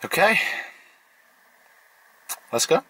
Okay, let's go.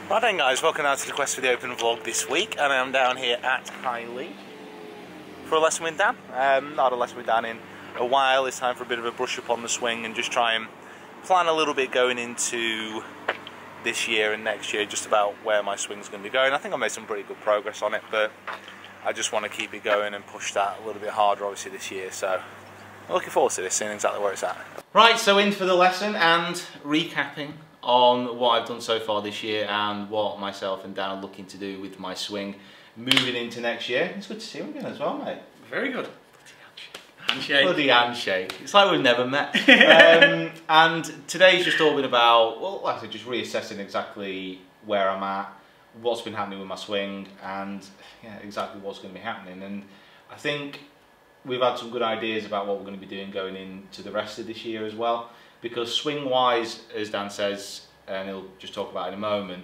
Right then guys, welcome out to the Quest for the Open vlog this week, and I'm down here at Highley for a lesson with Dan. Not had a lesson with Dan in a while. It's time for a bit of a brush up on the swing and just try and plan a little bit going into this year and next year, just about where my swing's going to be going. I think I made some pretty good progress on it, but I just want to keep it going and push that a little bit harder obviously this year, so I'm looking forward to this, seeing exactly where it's at. Right, so in for the lesson and recapping on what I've done so far this year and what myself and Dan are looking to do with my swing moving into next year. It's good to see you again as well, mate. Very good. Handshake. Bloody handshake. It's like we've never met. And today's just all been about, well, like I said, just reassessing exactly where I'm at, what's been happening with my swing, and yeah, exactly what's going to be happening. And I think we've had some good ideas about what we're going to be doing going into the rest of this year as well. Because swing-wise, as Dan says, and he'll just talk about in a moment,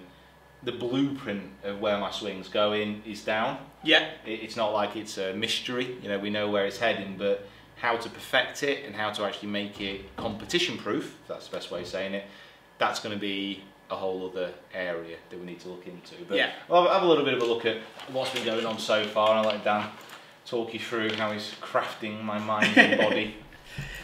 the blueprint of where my swing's going is down. Yeah. It's not like it's a mystery, you know, we know where it's heading, but how to perfect it and how to actually make it competition-proof, if that's the best way of saying it, that's going to be a whole other area that we need to look into. But yeah, I'll have a little bit of a look at what's been going on so far, and I'll let Dan talk you through how he's crafting my mind and body.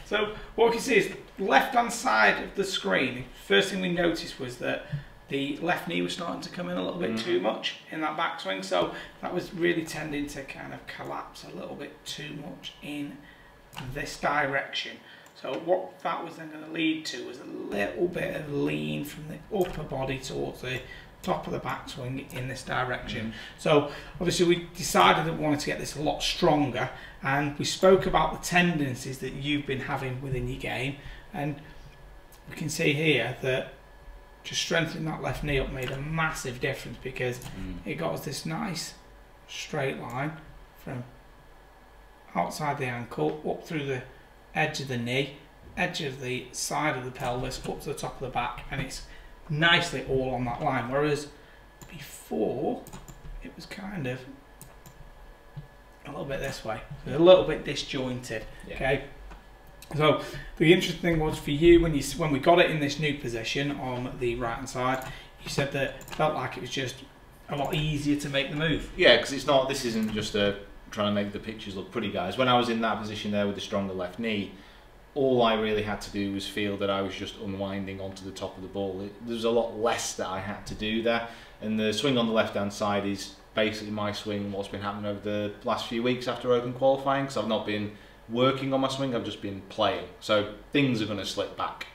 So what we can see is left-hand side of the screen. First thing we noticed was that the left knee was starting to come in a little bit too much in that backswing, so that was really tending to kind of collapse a little bit too much in this direction. So what that was then going to lead to was a little bit of lean from the upper body towards the top of the backswing in this direction. So obviously we decided that we wanted to get this a lot stronger, and we spoke about the tendencies that you've been having within your game, and we can see here that just strengthening that left knee up made a massive difference, because it got us this nice straight line from outside the ankle up through the edge of the knee, edge of the side of the pelvis, up to the top of the back, and it's nicely all on that line, whereas before it was kind of a little bit this way, a little bit disjointed. Okay, so the interesting thing was for you when we got it in this new position on the right hand side, you said that it felt like it was just a lot easier to make the move. Yeah, because it's not, this isn't just a trying to make the pictures look pretty, guys. When I was in that position there with the stronger left knee, all I really had to do was feel that I was just unwinding onto the top of the ball. There was a lot less that I had to do there, and the swing on the left hand side is basically my swing, what's been happening over the last few weeks after Open qualifying, because I've not been working on my swing, I've just been playing. So things are going to slip back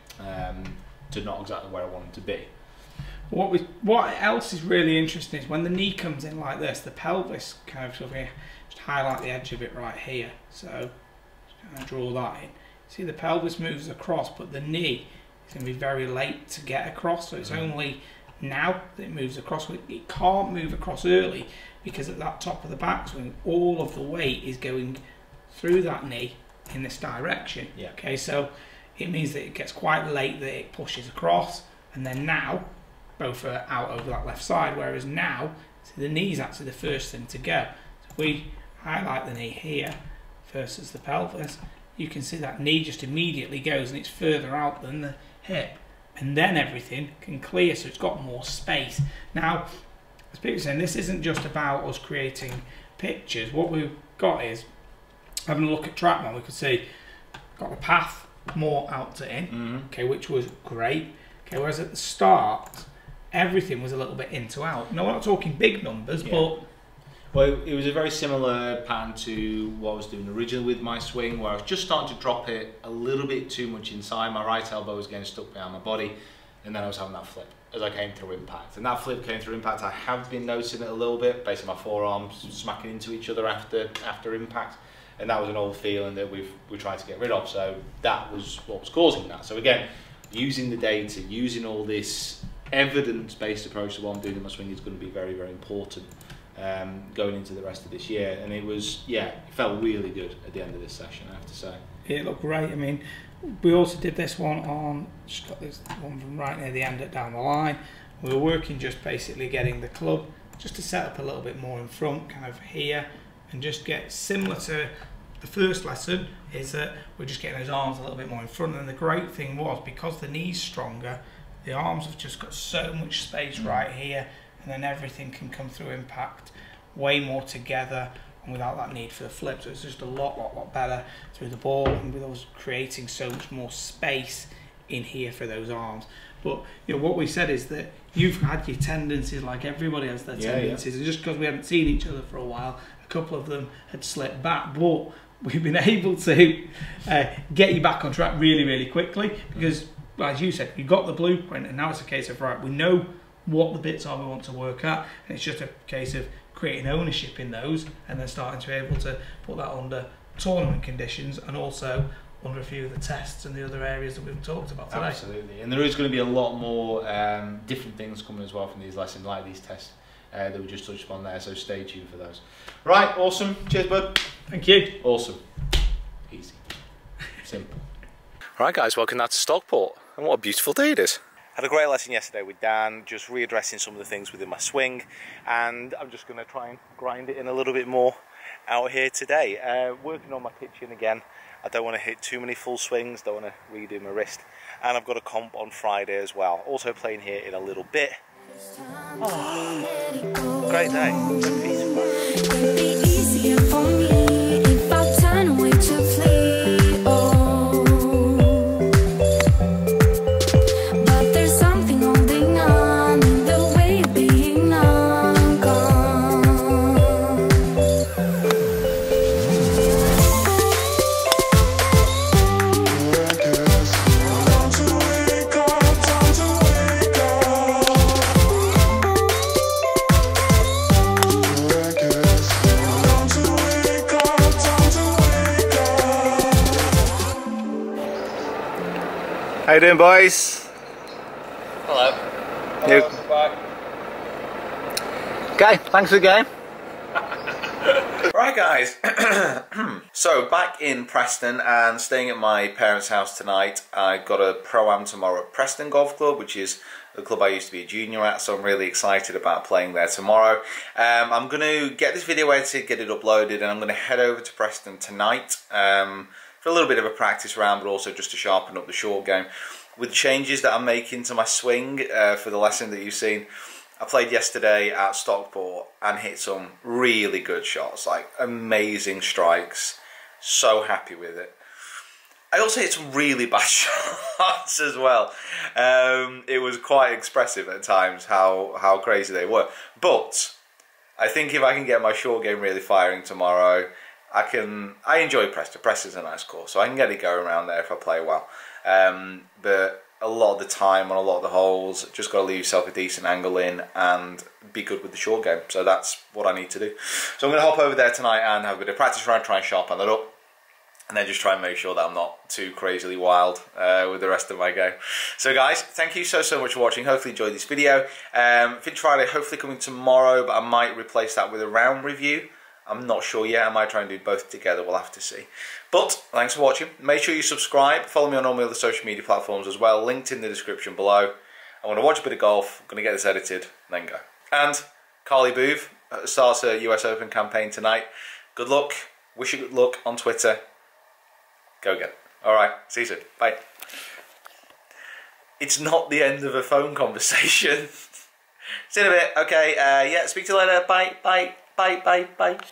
to not exactly where I want them to be. What else is really interesting is when the knee comes in like this, the pelvis kind of just highlight the edge of it right here. So just kind of draw that in. See, the pelvis moves across, but the knee is going to be very late to get across, so it's only now that it moves across. It can't move across early because at that top of the backswing, all of the weight is going through that knee in this direction. Yeah. Okay, so it means that it gets quite late that it pushes across, and then now both are out over that left side, whereas now the knee is actually the first thing to go. So if we highlight the knee here versus the pelvis, you can see that knee just immediately goes and it's further out than the hip, and then everything can clear, so it's got more space. Now, as people are saying, this isn't just about us creating pictures. What we've got is, having a look at TrackMan, we could see got the path more out to in, okay, which was great. Okay, whereas at the start, everything was a little bit in to out. No, we're not talking big numbers, but well, it was a very similar pattern to what I was doing originally with my swing, where I was just starting to drop it a little bit too much inside. My right elbow was getting stuck behind my body, and then I was having that flip as I came through impact. And that flip came through impact, I have been noticing it a little bit, basically my forearms smacking into each other after impact. and that was an old feeling that we're trying to get rid of. So that was what was causing that. So again, using the data, using all this evidence-based approach to what I'm doing in my swing is going to be very, very important going into the rest of this year. And it was, yeah, it felt really good at the end of this session, I have to say. It looked great. I mean, we also did this one on, just got this one from right near the end at down the line. We were working just basically getting the club just to set up a little bit more in front, kind of here, and just get similar to the first lesson, is that we're just getting those arms a little bit more in front. And the great thing was, because the knee's stronger, the arms have just got so much space right here, and then everything can come through impact way more together and without that need for the flip. So it's just a lot better through the ball, and with us creating so much more space in here for those arms. But you know, what we said is that you've had your tendencies like everybody has their tendencies, and just because we hadn't seen each other for a while, a couple of them had slipped back, but we've been able to get you back on track really quickly, because as you said, you got the blueprint, and now it's a case of, right, we know what the bits are we want to work at, and it's just a case of creating ownership in those, and then starting to be able to put that under tournament conditions, and also under a few of the tests and the other areas that we've talked about today. Absolutely, and there is going to be a lot more different things coming as well from these lessons, like these tests that we just touched upon there, so stay tuned for those. Right, awesome. Cheers, bud. Thank you. Awesome. Easy. Simple. Right, guys, welcome now to Stockport, and what a beautiful day it is. Had a great lesson yesterday with Dan, just readdressing some of the things within my swing, and I'm just going to try and grind it in a little bit more out here today. Working on my pitching again. I don't want to hit too many full swings, don't want to redo my wrist, and I've got a comp on Friday as well. Also playing here in a little bit. Oh, great day. So peaceful. It'd be easier for me if I turn away to flee. Oh, but there's something holding on in the way of being long gone. How you doing, boys? Hello. You? Okay, thanks for the game. Right, guys. So back in Preston and staying at my parents' house tonight. I've got a pro-am tomorrow at Preston Golf Club, which is the club I used to be a junior at, so I'm really excited about playing there tomorrow. I'm going to get this video edited, get it uploaded, and I'm going to head over to Preston tonight for a little bit of a practice round, but also just to sharpen up the short game. With the changes that I'm making to my swing for the lesson that you've seen, I played yesterday at Stockport and hit some really good shots, like amazing strikes. So happy with it. I also hit some really bad shots as well. It was quite expressive at times how crazy they were. But I think if I can get my short game really firing tomorrow, I enjoy Preston. Preston's a nice course, so I can get it going around there if I play well. But a lot of the time on a lot of the holes, just got to leave yourself a decent angle in and be good with the short game. So that's what I need to do. So I'm going to hop over there tonight and have a bit of practice round, try and sharpen that up, and then just try and make sure that I'm not too crazily wild with the rest of my game. So guys, thank you so much for watching. Hopefully you enjoyed this video. Finch Friday hopefully coming tomorrow, but I might replace that with a round review. I'm not sure yet. I might try and do both together. We'll have to see. But thanks for watching. Make sure you subscribe. Follow me on all my other social media platforms as well. Linked in the description below. I want to watch a bit of golf. I'm going to get this edited and then go. And Carly Booth starts her US Open campaign tonight. Good luck. Wish you good luck on Twitter. Go get it. All right. See you soon. Bye. It's not the end of a phone conversation. See you in a bit. Okay. Yeah. Speak to you later. Bye. Bye. Bye. Bye. Bye.